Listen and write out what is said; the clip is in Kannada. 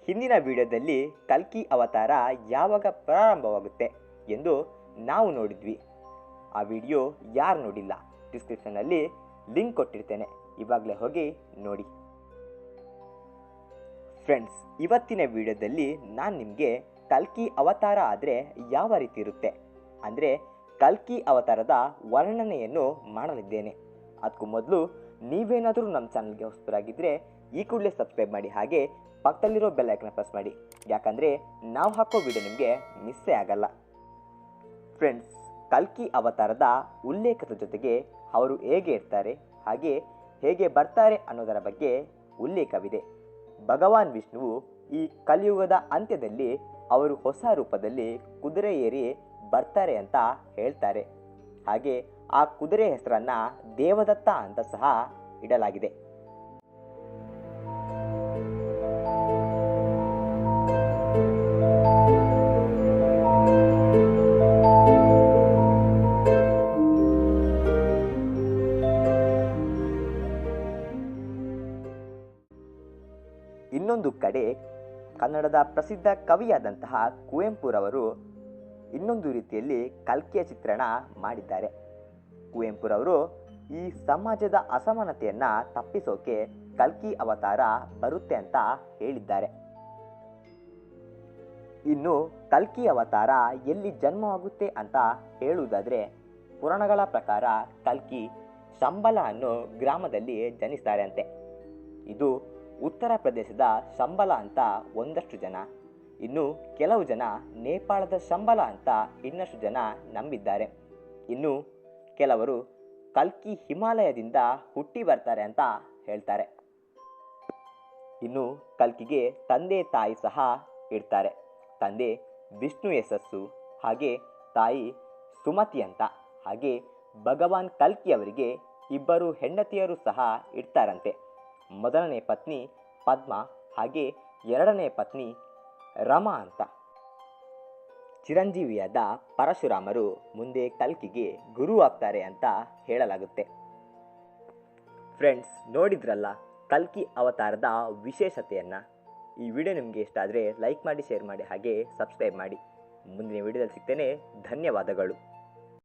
ಹಿಂದಿನ ವಿಡಿಯೋದಲ್ಲಿ ಕಲ್ಕಿ ಅವತಾರ ಯಾವಾಗ ಪ್ರಾರಂಭವಾಗುತ್ತೆ ಎಂದು ನಾವು ನೋಡಿದ್ವಿ. ಆ ವಿಡಿಯೋ ಯಾರು ನೋಡಿಲ್ಲ, ಡಿಸ್ಕ್ರಿಪ್ಷನ್ನಲ್ಲಿ ಲಿಂಕ್ ಕೊಟ್ಟಿರ್ತೇನೆ, ಇವಾಗಲೇ ಹೋಗಿ ನೋಡಿ. ಫ್ರೆಂಡ್ಸ್, ಇವತ್ತಿನ ವಿಡಿಯೋದಲ್ಲಿ ನಾನು ನಿಮಗೆ ಕಲ್ಕಿ ಅವತಾರ ಆದರೆ ಯಾವ ರೀತಿ ಇರುತ್ತೆ ಅಂದರೆ ಕಲ್ಕಿ ಅವತಾರದ ವರ್ಣನೆಯನ್ನು ಮಾಡಲಿದ್ದೇನೆ. ಅದಕ್ಕೂ ಮೊದಲು ನೀವೇನಾದರೂ ನಮ್ಮ ಚಾನಲ್ಗೆ ಹೊಸಬರಾಗಿದ್ದರೆ ಈ ಕೂಡಲೇ ಸಬ್ಸ್ಕ್ರೈಬ್ ಮಾಡಿ, ಹಾಗೆ ಪಕ್ಕದಲ್ಲಿರೋ ಬೆಲ್ ಐಕನ್ ಪ್ರೆಸ್ ಮಾಡಿ, ಯಾಕಂದರೆ ನಾವು ಹಾಕೋ ವಿಡಿಯೋ ನಿಮಗೆ ಮಿಸ್ಸೇ ಆಗಲ್ಲ. ಫ್ರೆಂಡ್ಸ್, ಕಲ್ಕಿ ಅವತಾರದ ಉಲ್ಲೇಖದ ಜೊತೆಗೆ ಅವರು ಹೇಗೆ ಇರ್ತಾರೆ ಹಾಗೆ ಹೇಗೆ ಬರ್ತಾರೆ ಅನ್ನೋದರ ಬಗ್ಗೆ ಉಲ್ಲೇಖವಿದೆ. ಭಗವಾನ್ ವಿಷ್ಣುವು ಈ ಕಲಿಯುಗದ ಅಂತ್ಯದಲ್ಲಿ ಅವರು ಹೊಸ ರೂಪದಲ್ಲಿ ಕುದುರೆ ಏರಿ ಬರ್ತಾರೆ ಅಂತ ಹೇಳ್ತಾರೆ. ಹಾಗೆ ಆ ಕುದುರೆ ಹೆಸರನ್ನ ದೇವದತ್ತ ಅಂತ ಸಹ ಇಡಲಾಗಿದೆ. ಇನ್ನೊಂದು ಕಡೆ ಕನ್ನಡದ ಪ್ರಸಿದ್ಧ ಕವಿಯಾದಂತಹ ಕುವೆಂಪುರವರು ಇನ್ನೊಂದು ರೀತಿಯಲ್ಲಿ ಕಲ್ಕಿಯ ಚಿತ್ರಣ ಮಾಡಿದ್ದಾರೆ. ಕುವೆಂಪುರವರು ಈ ಸಮಾಜದ ಅಸಮಾನತೆಯನ್ನು ತಪ್ಪಿಸೋಕೆ ಕಲ್ಕಿ ಅವತಾರ ಬರುತ್ತೆ ಅಂತ ಹೇಳಿದ್ದಾರೆ. ಇನ್ನು ಕಲ್ಕಿ ಅವತಾರ ಎಲ್ಲಿ ಜನ್ಮವಾಗುತ್ತೆ ಅಂತ ಹೇಳುವುದಾದರೆ, ಪುರಾಣಗಳ ಪ್ರಕಾರ ಕಲ್ಕಿ ಶಂಬಲ ಅನ್ನೋ ಗ್ರಾಮದಲ್ಲಿ ಜನಿಸ್ತಾರೆ ಅಂತೆ. ಇದು ಉತ್ತರ ಪ್ರದೇಶದ ಶಂಬಲ ಅಂತ ಒಂದಷ್ಟು ಜನ, ಇನ್ನು ಕೆಲವು ಜನ ನೇಪಾಳದ ಶಂಬಲ ಅಂತ ಇನ್ನಷ್ಟು ಜನ ನಂಬಿದ್ದಾರೆ. ಇನ್ನು ಕೆಲವರು ಕಲ್ಕಿ ಹಿಮಾಲಯದಿಂದ ಹುಟ್ಟಿ ಬರ್ತಾರೆ ಅಂತ ಹೇಳ್ತಾರೆ. ಇನ್ನು ಕಲ್ಕಿಗೆ ತಂದೆ ತಾಯಿ ಸಹ ಇರ್ತಾರೆ. ತಂದೆ ವಿಷ್ಣು ಯಶಸ್ಸು, ಹಾಗೆ ತಾಯಿ ಸುಮತಿ ಅಂತ. ಹಾಗೆ ಭಗವಾನ್ ಕಲ್ಕಿ ಅವರಿಗೆ ಇಬ್ಬರು ಹೆಂಡತಿಯರು ಸಹ ಇರ್ತಾರಂತೆ. ಮೊದಲನೇ ಪತ್ನಿ ಪದ್ಮ, ಹಾಗೆ ಎರಡನೇ ಪತ್ನಿ ರಮ ಅಂತ. ಚಿರಂಜೀವಿಯಾದ ಪರಶುರಾಮರು ಮುಂದೆ ಕಲ್ಕಿಗೆ ಗುರು ಆಗ್ತಾರೆ ಅಂತ ಹೇಳಲಾಗುತ್ತೆ. ಫ್ರೆಂಡ್ಸ್, ನೋಡಿದ್ರಲ್ಲ ಕಲ್ಕಿ ಅವತಾರದ ವಿಶೇಷತೆಯನ್ನು. ಈ ವಿಡಿಯೋ ನಿಮಗೆ ಇಷ್ಟ ಆದರೆ ಲೈಕ್ ಮಾಡಿ, ಶೇರ್ ಮಾಡಿ, ಹಾಗೆ ಸಬ್ಸ್ಕ್ರೈಬ್ ಮಾಡಿ. ಮುಂದಿನ ವಿಡಿಯೋದಲ್ಲಿ ಸಿಗ್ತೇನೆ. ಧನ್ಯವಾದಗಳು.